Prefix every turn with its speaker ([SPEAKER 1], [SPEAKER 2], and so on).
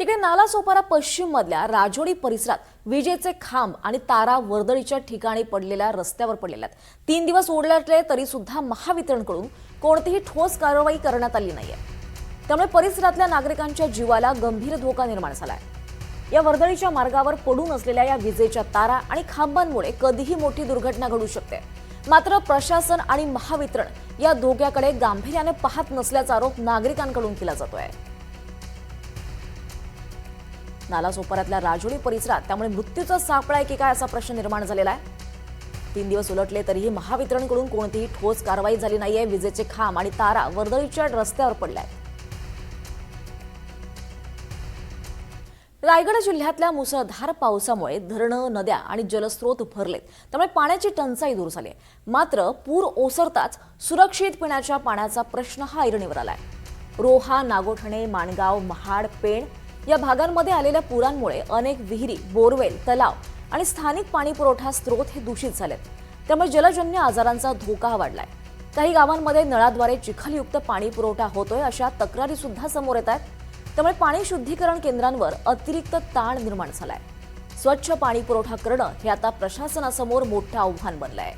[SPEAKER 1] तिकडे नालासोपारा पश्चिम मधल्या राजोडी परिसरात विजेचे खांब आणि तारा वर्दळीच्या ठिकाणी पडलेल्या रस्त्यावर पडलेल्या आहेत। 3 दिवस उलटले तरी सुद्धा महावितरणकडून कोणतीही ठोस कारवाई करण्यात आली नाहीये। त्यामुळे परिसरातल्या नागरिकांच्या जीवाला गंभीर धोका निर्माण झालाय। या वर्दळीच्या मार्गावर पडून असलेल्या या विजेच्या तारा आणि खांबांमुळे कधीही मोठी दुर्घटना घडू शकते। मात्र प्रशासन आणि महावितरण या धोक्याकडे गांभीर्याने पाहत नसल्याचा आरोप नागरिकांकडून केला जातोय। नालासोपाऱ्यातल्या राजोडी परिसरात त्यामुळे मृत्यूचा सापळा आहे की काय असा प्रश्न निर्माण झालेला आहे। 3 दिवस उलटले तरीही महावितरणकडून कोणतीही ठोस कारवाई झाली नाहीये। विजेचे खांब आणि तारा वर्दळीच्या रस्त्यावर पडल्या आहेत। रायगड जिल्ह्यातल्या मुसळधार पावसामुळे धरणं, नद्या आणि जलस्रोत भरलेत। त्यामुळे पाण्याची टंचाई दूर झाली आहे। मात्र पूर ओसरताच सुरक्षित पिण्याच्या पाण्याचा प्रश्न हा ऐरणीवर आलाय। रोहा, नागोठणे, माणगाव, महाड, पेण या भागांमध्ये आलेल्या पुरांमुळे अनेक विहिरी, बोरवेल, तलाव आणि स्थानिक पाणी पुरवठा स्रोत हे दूषित झालेत। त्यामुळे जलजन्य आजारांचा धोका वाढलाय। काही गावांमध्ये नळाद्वारे चिखलयुक्त पाणी पुरवठा होतोय अशा तक्रारी सुद्धा समोर येत आहेत। त्यामुळे पाणी शुद्धीकरण केंद्रांवर अतिरिक्त ताण निर्माण झालाय। स्वच्छ पाणी पुरवठा करणं हे आता प्रशासनासमोर मोठं आव्हान बनलंय।